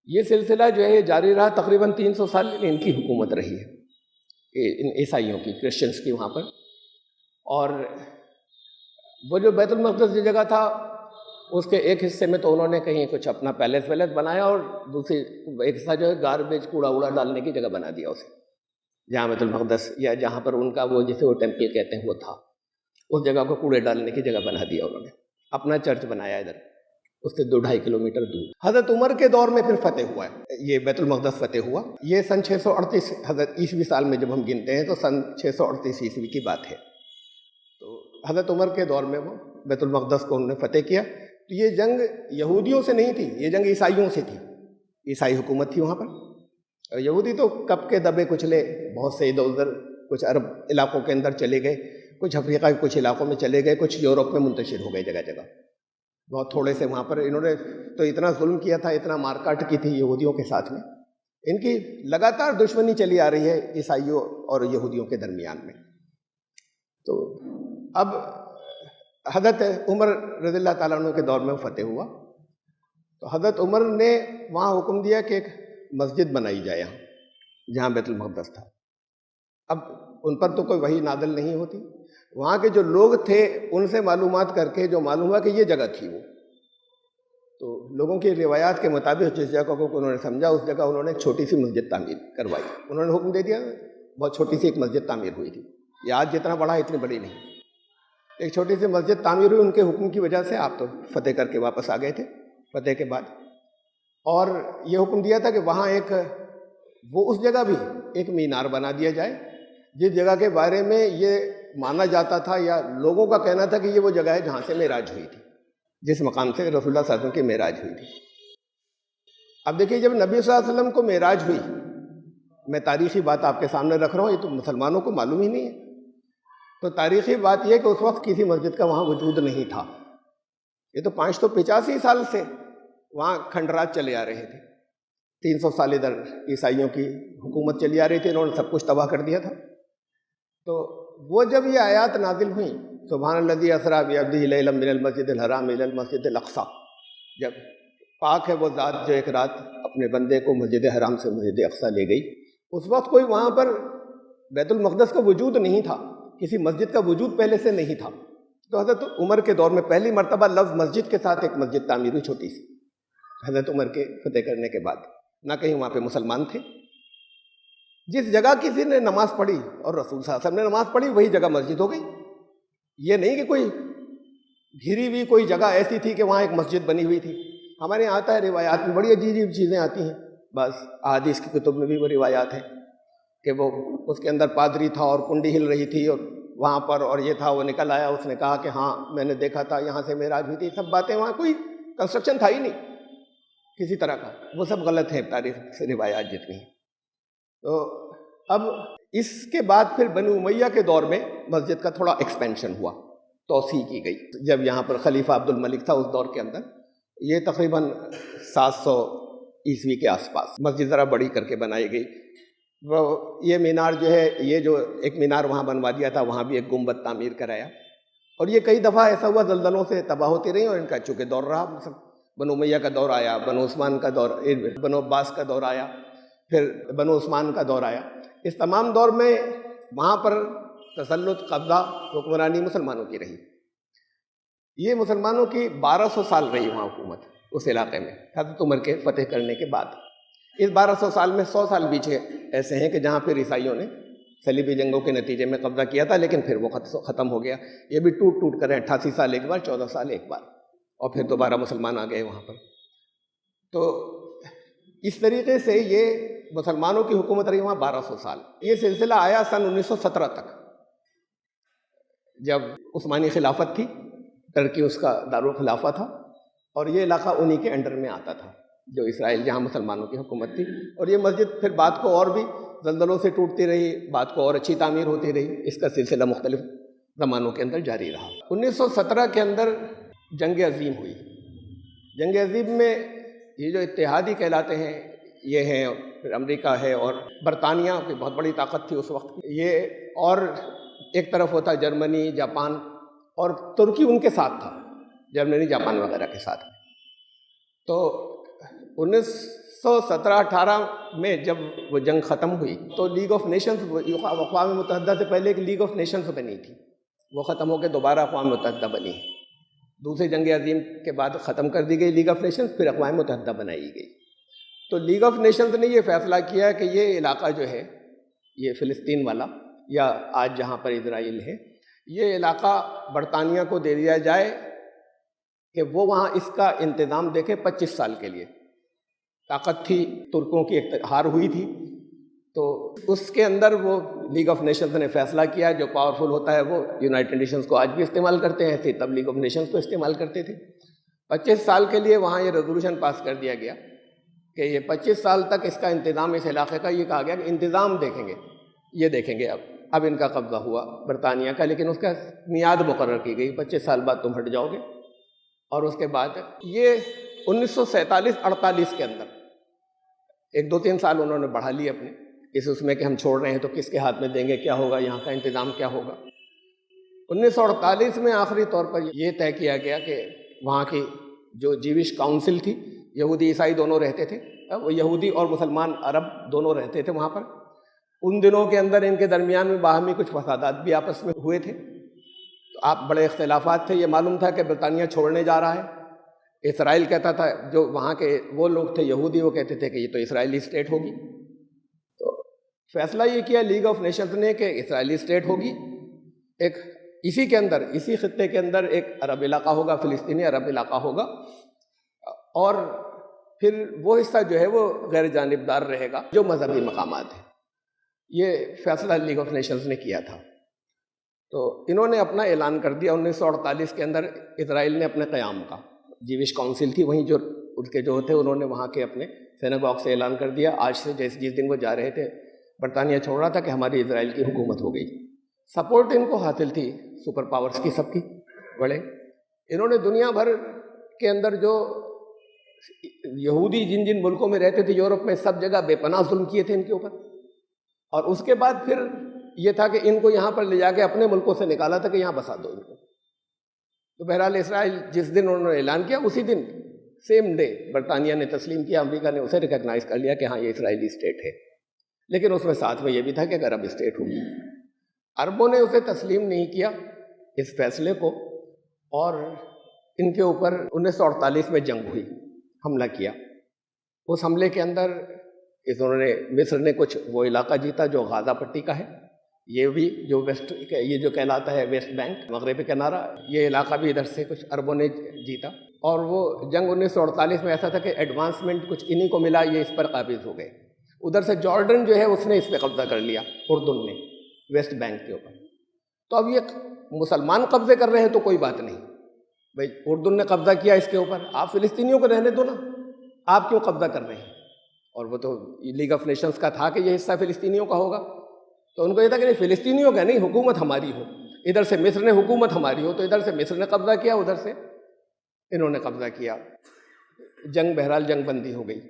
یہ سلسلہ جو ہے جاری رہا تقریباً 300 سال ان کی حکومت رہی ہے، ان عیسائیوں کی، کرسچنس کی وہاں پر۔ اور وہ جو بیت المقدس جو جگہ تھا اس کے ایک حصے میں تو انہوں نے کہیں کچھ اپنا پیلیس ویلیس بنایا، اور دوسری ایک حصہ جو ہے گاربیج کوڑا ووڑا ڈالنے کی جگہ بنا دیا اسے، جہاں بیت المقدس یا جہاں پر ان کا وہ جسے وہ ٹیمپل کہتے ہیں وہ تھا، اس جگہ کو کوڑے ڈالنے کی جگہ بنا دیا انہوں نے، اپنا چرچ بنایا ادھر، اس سے 2-2.5 کلومیٹر دور۔ حضرت عمر کے دور میں پھر فتح ہوا ہے، یہ بیت المقدس فتح ہوا، یہ سن 638 حضرت عیسوی سال میں جب ہم گنتے ہیں تو سن 638 عیسوی کی بات ہے۔ تو حضرت عمر کے دور میں وہ بیت المقدس کو انہوں نے فتح کیا۔ تو یہ جنگ یہودیوں سے نہیں تھی، یہ جنگ عیسائیوں سے تھی، عیسائی حکومت تھی وہاں پر۔ یہودی تو کب کے دبے کچلے، بہت سے ادھر ادھر، کچھ عرب علاقوں کے اندر چلے گئے، کچھ افریقہ کے کچھ علاقوں میں چلے گئے، کچھ یورپ میں منتشر ہو گئے جگہ جگہ، بہت تھوڑے سے وہاں پر انہوں نے تو اتنا ظلم کیا تھا، اتنا مار کاٹ کی تھی یہودیوں کے ساتھ میں۔ ان کی لگاتار دشمنی چلی آ رہی ہے عیسائیوں اور یہودیوں کے درمیان میں۔ تو اب حضرت عمر رضی اللہ تعالیٰ عنہ کے دور میں فتح ہوا، تو حضرت عمر نے وہاں حکم دیا کہ ایک مسجد بنائی جائے جہاں بیت المقدس تھا۔ اب ان پر تو کوئی وحی نازل نہیں ہوتی، وہاں کے جو لوگ تھے ان سے معلومات کر کے جو معلوم ہوا کہ یہ جگہ تھی وہ، تو لوگوں کی روایات کے مطابق جس جگہ کو انہوں نے سمجھا اس جگہ انہوں نے ایک چھوٹی سی مسجد تعمیر کروائی، انہوں نے حکم دے دیا، بہت چھوٹی سی ایک مسجد تعمیر ہوئی تھی، یہ آج جتنا بڑا ہے اتنی بڑی نہیں، ایک چھوٹی سی مسجد تعمیر ہوئی ان کے حکم کی وجہ سے۔ آپ تو فتح کر کے واپس آ گئے تھے فتح کے بعد، اور یہ حکم دیا تھا کہ وہاں ایک وہ اس جگہ بھی ایک مینار بنا دیا جائے جس جگہ کے بارے میں یہ مانا جاتا تھا یا لوگوں کا کہنا تھا کہ یہ وہ جگہ ہے جہاں سے معراج ہوئی تھی، جس مقام سے رسول اللہ صلی اللہ علیہ وسلم کی معراج ہوئی تھی۔ اب دیکھیے جب نبی صلی اللہ علیہ وسلم کو معراج ہوئی، میں تاریخی بات آپ کے سامنے رکھ رہا ہوں، یہ تو مسلمانوں کو معلوم ہی نہیں ہے، تو تاریخی بات یہ کہ اس وقت کسی مسجد کا وہاں وجود نہیں تھا، یہ تو 585 سال سے وہاں کھنڈرات چلے آ رہے تھے، 300 سال ادھر عیسائیوں کی حکومت چلی آ رہی تھی، انہوں نے سب کچھ تباہ کر دیا تھا۔ تو وہ جب یہ آیات نازل ہوئیں، سبحان الذی اسریٰ بعبدہ لیلا من المسجد الحرام الی المسجد الاقصیٰ، جب پاک ہے وہ ذات جو ایک رات اپنے بندے کو مسجد حرام سے مسجد اقصیٰ لے گئی، اس وقت کوئی وہاں پر بیت المقدس کا وجود نہیں تھا، کسی مسجد کا وجود پہلے سے نہیں تھا۔ تو حضرت عمر کے دور میں پہلی مرتبہ لفظ مسجد کے ساتھ ایک مسجد تعمیر ہوئی چھوٹی سی، حضرت عمر کے فتح کرنے کے بعد، نہ کہیں وہاں پہ مسلمان تھے۔ جس جگہ کسی نے نماز پڑھی اور رسول صلی اللہ علیہ وسلم نے نماز پڑھی وہی جگہ مسجد ہو گئی، یہ نہیں کہ کوئی گھری ہوئی کوئی جگہ ایسی تھی کہ وہاں ایک مسجد بنی ہوئی تھی۔ ہمارے یہاں آتا ہے روایات میں بڑی عجیب عجیب چیزیں آتی ہیں، بس احادیث کی کتب میں بھی وہ روایات ہیں کہ وہ اس کے اندر پادری تھا اور کنڈی ہل رہی تھی اور وہاں پر، اور یہ تھا، وہ نکل آیا، اس نے کہا کہ ہاں میں نے دیکھا تھا یہاں سے معراج ہوئی تھی۔ سب باتیں، وہاں کوئی کنسٹرکشن تھا ہی نہیں کسی طرح کا، وہ سب غلط ہیں تاریخ سے روایات جتنی ہیں۔ تو اب اس کے بعد پھر بنو امیہ کے دور میں مسجد کا تھوڑا ایکسپینشن ہوا، توسیع کی گئی، جب یہاں پر خلیفہ عبد الملک تھا اس دور کے اندر، یہ تقریباً 700 عیسوی کے آس پاس مسجد ذرا بڑی کر کے بنائی گئی۔ وہ یہ مینار جو ہے، یہ جو ایک مینار وہاں بنوا دیا تھا، وہاں بھی ایک گنبد تعمیر کرایا، اور یہ کئی دفعہ ایسا ہوا زلزلوں سے تباہ ہوتی رہی، اور ان کا چونکہ دور رہا، بنو امیہ کا دور آیا، بنو عثمان کا دور، بنو عباس کا دور آیا، پھر بنو عثمان کا دور آیا۔ اس تمام دور میں وہاں پر تسلط، قبضہ، حکمرانی مسلمانوں کی رہی۔ یہ مسلمانوں کی 1200 سال رہی وہاں حکومت اس علاقے میں، حضرت عمر کے فتح کرنے کے بعد۔ اس 1200 سال میں 100 سال پیچھے ایسے ہیں کہ جہاں پھر عیسائیوں نے صلیبی جنگوں کے نتیجے میں قبضہ کیا تھا، لیکن پھر وہ ختم ہو گیا۔ یہ بھی ٹوٹ ٹوٹ کر 88 سال ایک بار، 14 سال ایک بار، اور پھر دوبارہ مسلمان آ گئے وہاں پر۔ تو اس طریقے سے یہ مسلمانوں کی حکومت رہی وہاں 1200 سال۔ یہ سلسلہ آیا سن 1917 تک، جب عثمانی خلافت تھی، ترکی اس کا دارالخلافہ تھا، اور یہ علاقہ انہی کے انڈر میں آتا تھا، جو اسرائیل، جہاں مسلمانوں کی حکومت تھی۔ اور یہ مسجد پھر بعد کو اور بھی زلزلوں سے ٹوٹتی رہی، بعد کو اور اچھی تعمیر ہوتی رہی، اس کا سلسلہ مختلف زمانوں کے اندر جاری رہا۔ 1917 کے اندر جنگ عظیم ہوئی۔ جنگ عظیم میں یہ جو اتحادی کہلاتے ہیں، یہ ہیں، پھر امریکہ ہے، اور برطانیہ کی بہت بڑی طاقت تھی اس وقت کی، یہ، اور ایک طرف ہوتا جرمنی، جاپان، اور ترکی ان کے ساتھ تھا، جرمنی، جاپان وغیرہ کے ساتھ۔ تو 1917-18 میں جب وہ جنگ ختم ہوئی تو لیگ آف نیشنز، اقوام متحدہ سے پہلے ایک لیگ آف نیشنز بنی تھی، وہ ختم ہو کے دوبارہ اقوام متحدہ بنی۔ دوسری جنگ عظیم کے بعد ختم کر دی گئی لیگ آف نیشنز، پھر اقوام متحدہ بنائی گئی۔ تو لیگ آف نیشنز نے یہ فیصلہ کیا کہ یہ علاقہ جو ہے، یہ فلسطین والا یا آج جہاں پر اسرائیل ہے، یہ علاقہ برطانیہ کو دے دیا جائے کہ وہ وہاں اس کا انتظام دیکھے 25 سال کے لیے۔ طاقت تھی، ترکوں کی ایک ہار ہوئی تھی، تو اس کے اندر وہ لیگ آف نیشنز نے فیصلہ کیا، جو پاورفل ہوتا ہے وہ یونائٹڈ نیشنز کو آج بھی استعمال کرتے ہیں، تب لیگ آف نیشنز کو استعمال کرتے تھے۔ 25 سال کے لیے وہاں یہ ریزولوشن پاس کر دیا گیا کہ یہ 25 سال تک اس کا انتظام، اس علاقے کا، یہ کہا گیا کہ انتظام دیکھیں گے، یہ دیکھیں گے۔ اب ان کا قبضہ ہوا برطانیہ کا، لیکن اس کا میعاد مقرر کی گئی، 25 سال بعد تم ہٹ جاؤ گے۔ اور اس کے بعد یہ 1947-48 کے اندر 1-2-3 سال انہوں نے بڑھا لیے اپنے اس میں کہ ہم چھوڑ رہے ہیں تو کس کے ہاتھ میں دیں گے، کیا ہوگا، یہاں کا انتظام کیا ہوگا۔ 1948 میں آخری طور پر یہ طے کیا گیا کہ وہاں کی جو جیوش کاؤنسل تھی، یہودی عیسائی دونوں رہتے تھے، وہ یہودی اور مسلمان عرب دونوں رہتے تھے وہاں پر۔ ان دنوں کے اندر ان کے درمیان میں باہمی کچھ فسادات بھی آپس میں ہوئے تھے، تو آپ بڑے اختلافات تھے۔ یہ معلوم تھا کہ برطانیہ چھوڑنے جا رہا ہے، اسرائیل کہتا تھا، جو وہاں کے وہ لوگ تھے یہودی، وہ کہتے تھے کہ یہ تو اسرائیلی اسٹیٹ ہوگی۔ تو فیصلہ یہ کیا لیگ آف نیشنز نے کہ اسرائیلی اسٹیٹ ہوگی، ایک اسی کے اندر، اسی خطے کے اندر ایک عرب علاقہ ہوگا، فلسطینی عرب علاقہ ہوگا، اور پھر وہ حصہ جو ہے وہ غیر جانبدار رہے گا جو مذہبی مقامات ہیں۔ یہ فیصلہ لیگ آف نیشنز نے کیا تھا۔ تو انہوں نے اپنا اعلان کر دیا 1948 کے اندر، اسرائیل نے اپنے قیام کا، جیوش کاؤنسل تھی وہیں جو ان کے جو تھے، انہوں نے وہاں کے اپنے سینگاگ سے اعلان کر دیا، آج سے جس دن وہ جا رہے تھے برطانیہ چھوڑ رہا تھا، کہ ہماری اسرائیل کی حکومت ہو گئی۔ سپورٹ ان کو حاصل تھی سپر پاورز کی، سب کی بڑے۔ انہوں نے دنیا بھر کے اندر جو یہودی جن ملکوں میں رہتے تھے یورپ میں، سب جگہ بے پناہ ظلم کیے تھے ان کے اوپر، اور اس کے بعد پھر یہ تھا کہ ان کو یہاں پر لے جا کے اپنے ملکوں سے نکالا تھا کہ یہاں بسا دو ان کو۔ تو بہرحال اسرائیل جس دن انہوں نے اعلان کیا، اسی دن سیم ڈے برطانیہ نے تسلیم کیا، امریکہ نے اسے ریکگنائز کر لیا کہ ہاں یہ اسرائیلی اسٹیٹ ہے، لیکن اس میں ساتھ میں یہ بھی تھا کہ عرب اسٹیٹ ہوگی۔ عربوں نے اسے تسلیم نہیں کیا اس فیصلے کو، اور ان کے اوپر 1948 میں جنگ ہوئی، حملہ کیا۔ اس حملے کے اندر انہوں نے، مصر نے کچھ وہ علاقہ جیتا جو غازہ پٹی کا ہے، یہ بھی جو یہ جو کہلاتا ہے ویسٹ بینک، مغربی کنارہ، یہ علاقہ بھی ادھر سے کچھ عربوں نے جیتا۔ اور وہ جنگ 1948 میں ایسا تھا کہ ایڈوانسمنٹ کچھ انہی کو ملا، یہ اس پر قابض ہو گئے۔ ادھر سے جارڈن جو ہے اس نے اس پہ قبضہ کر لیا، اردن نے، ویسٹ بینک کے اوپر۔ تو اب یہ مسلمان قبضے کر رہے ہیں تو کوئی بات نہیں، بھائی اردن نے قبضہ کیا اس کے اوپر، آپ فلسطینیوں کو رہنے دو نا، آپ کیوں قبضہ کر رہے ہیں؟ اور وہ تو لیگ آف نیشنز کا تھا کہ یہ حصہ فلسطینیوں کا ہوگا، تو ان کو یہ تھا کہ نہیں، فلسطینیوں کا نہیں، حکومت ہماری ہو، ادھر سے مصر نے حکومت ہماری ہو، تو ادھر سے مصر نے قبضہ کیا، ادھر سے انہوں نے قبضہ کیا۔ جنگ بہرحال جنگ بندی ہو گئی۔